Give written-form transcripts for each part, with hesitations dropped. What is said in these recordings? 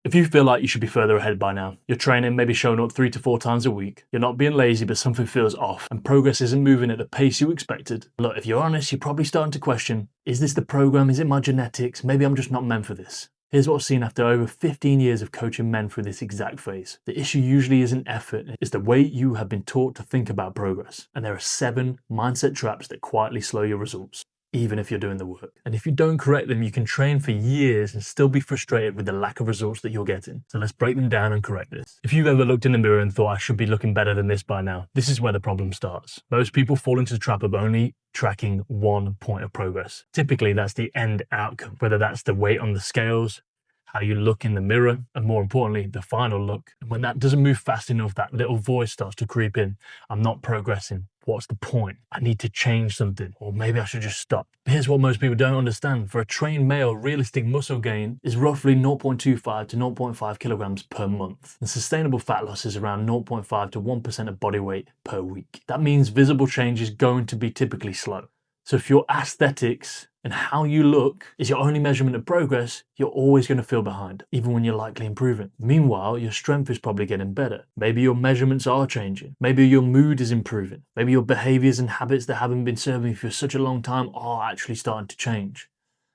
If you feel like you should be further ahead by now, you're training, maybe showing up 3 to 4 times a week, you're not being lazy but something feels off and progress isn't moving at the pace you expected, look, if you're honest, you're probably starting to question, is this the program, is it my genetics, maybe I'm just not meant for this. Here's what I've seen after over 15 years of coaching men through this exact phase. The issue usually isn't effort, it's the way you have been taught to think about progress. And there are 7 mindset traps that quietly slow your results, even if you're doing the work. And if you don't correct them, you can train for years and still be frustrated with the lack of results that you're getting. So let's break them down and correct this. If you've ever looked in the mirror and thought, I should be looking better than this by now, this is where the problem starts. Most people fall into the trap of only tracking one point of progress. Typically, that's the end outcome, whether that's the weight on the scales, how you look in the mirror, and more importantly, the final look. And when that doesn't move fast enough, that little voice starts to creep in. I'm not progressing. What's the point? I need to change something, or maybe I should just stop. Here's what most people don't understand. For a trained male, realistic muscle gain is roughly 0.25 to 0.5 kilograms per month. And sustainable fat loss is around 0.5 to 1% of body weight per week. That means visible change is going to be typically slow. So if your aesthetics and how you look is your only measurement of progress, you're always going to feel behind, even when you're likely improving. Meanwhile, your strength is probably getting better. Maybe your measurements are changing. Maybe your mood is improving. Maybe your behaviors and habits that haven't been serving you for such a long time are actually starting to change.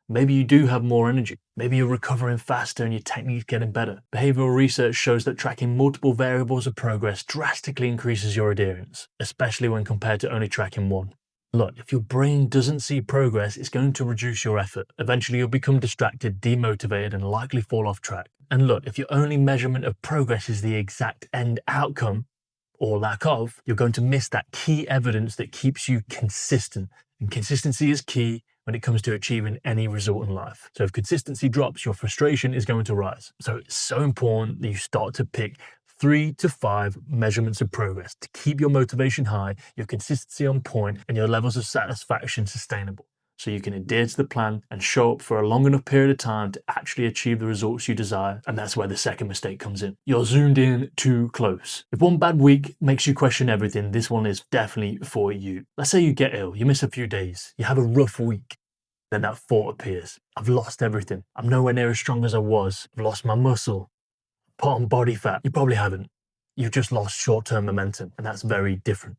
Maybe you do have more energy. Maybe you're recovering faster and your technique's getting better. Behavioral research shows that tracking multiple variables of progress drastically increases your adherence, especially when compared to only tracking one. Look, if your brain doesn't see progress, it's going to reduce your effort. Eventually, you'll become distracted, demotivated, and likely fall off track. And look, if your only measurement of progress is the exact end outcome, or lack of, you're going to miss that key evidence that keeps you consistent. And consistency is key when it comes to achieving any result in life. So if consistency drops, your frustration is going to rise. So it's so important that you start to pick 3 to 5 measurements of progress to keep your motivation high, your consistency on point, and your levels of satisfaction sustainable. So you can adhere to the plan and show up for a long enough period of time to actually achieve the results you desire. And that's where the second mistake comes in. You're zoomed in too close. If one bad week makes you question everything, this one is definitely for you. Let's say you get ill, you miss a few days, you have a rough week. Then that thought appears. I've lost everything. I'm nowhere near as strong as I was. I've lost my muscle. Put on body fat. You probably haven't. You've just lost short-term momentum, and that's very different.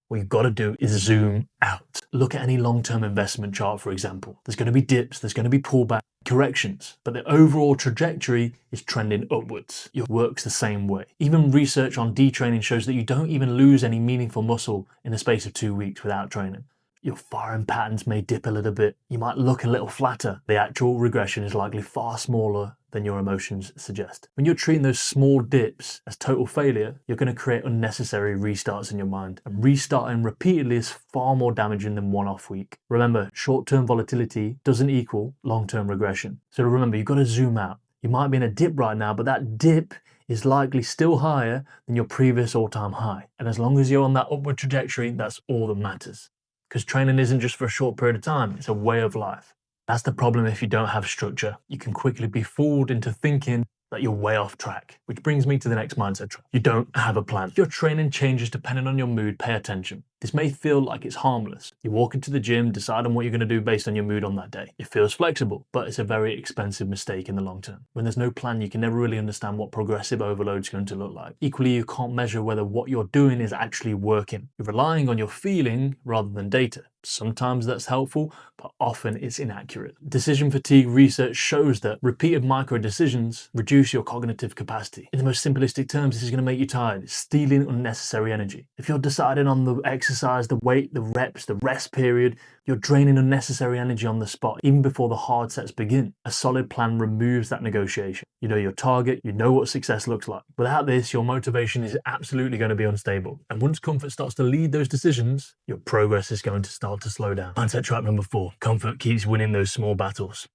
What you've got to do is zoom out. Look at any long-term investment chart, for example. There's going to be dips, there's going to be pullback, corrections, but the overall trajectory is trending upwards. It works the same way. Even research on detraining shows that you don't even lose any meaningful muscle in the space of 2 weeks without training. Your firing patterns may dip a little bit. You might look a little flatter. The actual regression is likely far smaller than your emotions suggest. When you're treating those small dips as total failure, you're going to create unnecessary restarts in your mind. And restarting repeatedly is far more damaging than one-off week. Remember, short-term volatility doesn't equal long-term regression. So remember, you've got to zoom out. You might be in a dip right now, but that dip is likely still higher than your previous all-time high. And as long as you're on that upward trajectory, that's all that matters. Because training isn't just for a short period of time, it's a way of life. That's the problem if you don't have structure. You can quickly be fooled into thinking that you're way off track, which brings me to the next mindset trap. You don't have a plan. If your training changes depending on your mood, pay attention. This may feel like it's harmless. You walk into the gym, decide on what you're going to do based on your mood on that day. It feels flexible, but it's a very expensive mistake in the long term. When there's no plan, you can never really understand what progressive overload is going to look like. Equally, you can't measure whether what you're doing is actually working. You're relying on your feeling rather than data. Sometimes that's helpful, but often it's inaccurate. Decision fatigue research shows that repeated micro decisions reduce your cognitive capacity. In the most simplistic terms, this is going to make you tired. It's stealing unnecessary energy. If you're deciding on the exercise, the weight, the reps, the rest period, you're draining unnecessary energy on the spot, even before the hard sets begin. A solid plan removes that negotiation. You know your target, you know what success looks like. Without this, your motivation is absolutely going to be unstable. And once comfort starts to lead those decisions, your progress is going to start to slow down. Mindset trap number 4, comfort keeps winning those small battles.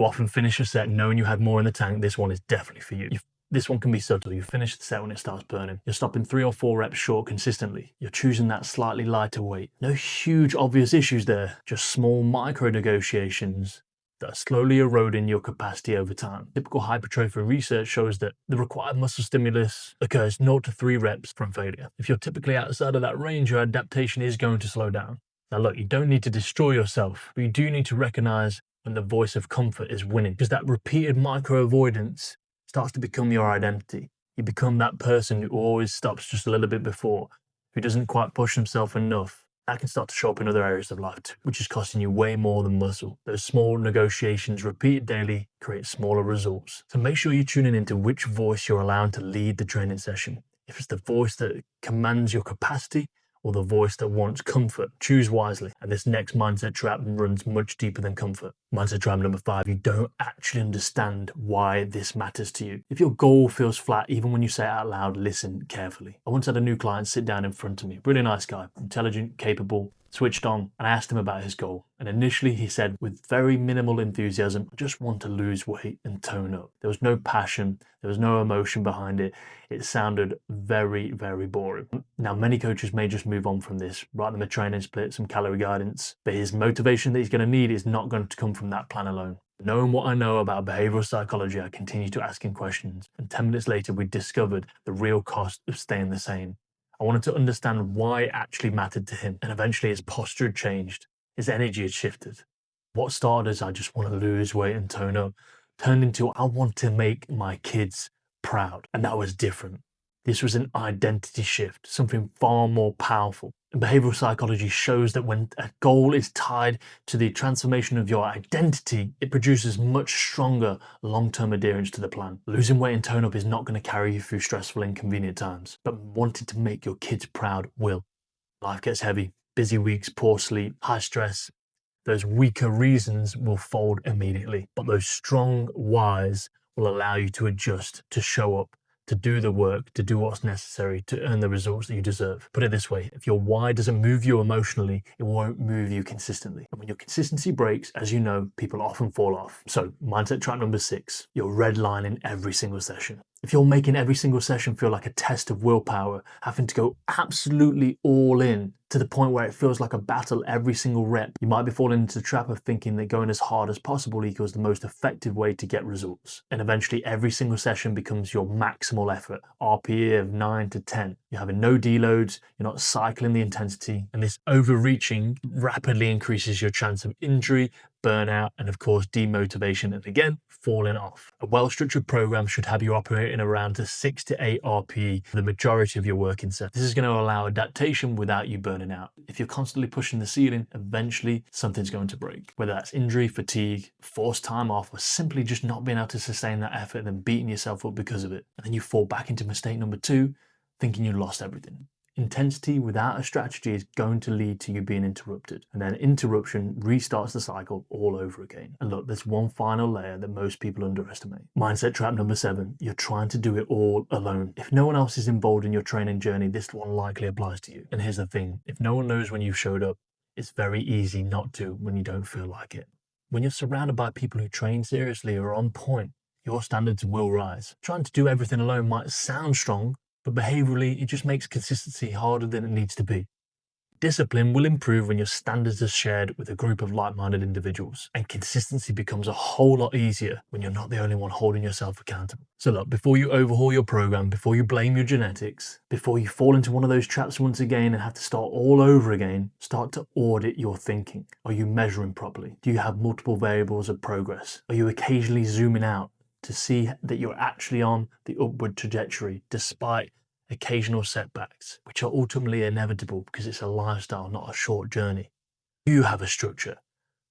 You often finish a set knowing you had more in the tank. This one is definitely for you. This one can be subtle. You finish the set when it starts burning. You're stopping 3 or 4 reps short consistently. You're choosing that slightly lighter weight. No huge obvious issues there, just small micro negotiations that are slowly eroding your capacity over time. Typical hypertrophy research shows that the required muscle stimulus occurs 0 to 3 reps from failure. If you're typically outside of that range, your adaptation is going to slow down. Now look, you don't need to destroy yourself, but you do need to recognize when the voice of comfort is winning, because that repeated micro avoidance starts to become your identity. You become that person who always stops just a little bit before, who doesn't quite push himself enough. That can start to show up in other areas of life too, which is costing you way more than muscle. Those small negotiations repeated daily create smaller results. So make sure you're tuning into which voice you're allowing to lead the training session. If it's the voice that commands your capacity or the voice that wants comfort, choose wisely. And this next mindset trap runs much deeper than comfort. Mindset trap number 5, you don't actually understand why this matters to you. If your goal feels flat, even when you say it out loud, listen carefully. I once had a new client sit down in front of me, really nice guy, intelligent, capable, switched on, and I asked him about his goal. And initially he said with very minimal enthusiasm, I just want to lose weight and tone up. There was no passion, there was no emotion behind it. It sounded very, very boring. Now, many coaches may just move on from this, write them a training split, some calorie guidance, but his motivation that he's going to need is not going to come from that plan alone. Knowing what I know about behavioral psychology, I continued to ask him questions, and 10 minutes later we discovered the real cost of staying the same. I wanted to understand why it actually mattered to him, and eventually his posture had changed, his energy had shifted. What started as I just want to lose weight and tone up turned into I want to make my kids proud, and that was different. This was an identity shift, something far more powerful. And behavioral psychology shows that when a goal is tied to the transformation of your identity, it produces much stronger long-term adherence to the plan. Losing weight and tone up is not going to carry you through stressful, inconvenient times, but wanting to make your kids proud will. Life gets heavy, busy weeks, poor sleep, high stress. Those weaker reasons will fold immediately, but those strong whys will allow you to adjust, to show up, to do the work, to do what's necessary to earn the results that you deserve. Put it this way, if your why doesn't move you emotionally, it won't move you consistently. And when your consistency breaks, as you know, people often fall off. So mindset trap number 6, you're redlining every single session. If you're making every single session feel like a test of willpower, having to go absolutely all in to the point where it feels like a battle every single rep, you might be falling into the trap of thinking that going as hard as possible equals the most effective way to get results. And eventually every single session becomes your maximal effort, RPE of 9 to 10. You're having no deloads, you're not cycling the intensity, and this overreaching rapidly increases your chance of injury, burnout, and of course demotivation, and again falling off. A well-structured program should have you operating around the 6 to 8 RPE for the majority of your working set. This is going to allow adaptation without you burning out. If you're constantly pushing the ceiling, eventually something's going to break, whether that's injury, fatigue, forced time off, or simply just not being able to sustain that effort and then beating yourself up because of it. And then you fall back into mistake number 2, thinking you lost everything. Intensity without a strategy is going to lead to you being interrupted, and then interruption restarts the cycle all over again. And look, there's one final layer that most people underestimate. Mindset trap number 7, you're trying to do it all alone. If no one else is involved in your training journey, this one likely applies to you. And here's the thing, if no one knows when you've showed up, it's very easy not to when you don't feel like it. When you're surrounded by people who train seriously or are on point, your standards will rise. Trying to do everything alone might sound strong, but behaviorally, it just makes consistency harder than it needs to be. Discipline will improve when your standards are shared with a group of like-minded individuals, and consistency becomes a whole lot easier when you're not the only one holding yourself accountable. So look, before you overhaul your program, before you blame your genetics, before you fall into one of those traps once again and have to start all over again, start to audit your thinking. Are you measuring properly? Do you have multiple variables of progress? Are you occasionally zooming out to see that you're actually on the upward trajectory despite occasional setbacks, which are ultimately inevitable because it's a lifestyle, not a short journey? You have a structure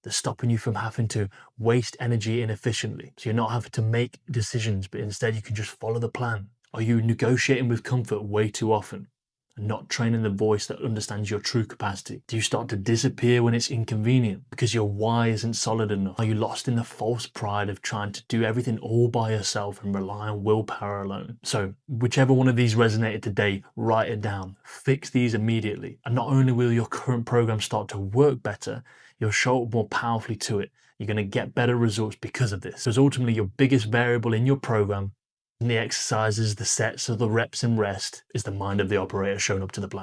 that's stopping you from having to waste energy inefficiently. So you're not having to make decisions, but instead you can just follow the plan. Are you negotiating with comfort way too often and not training the voice that understands your true capacity? Do you start to disappear when it's inconvenient because your why isn't solid enough? Are you lost in the false pride of trying to do everything all by yourself and rely on willpower alone? So whichever one of these resonated today, write it down, fix these immediately. And not only will your current program start to work better, you'll show up more powerfully to it. You're going to get better results because of this. Because ultimately your biggest variable in your program, the exercises, the sets, or the reps and rest, is the mind of the operator showing up to the plan.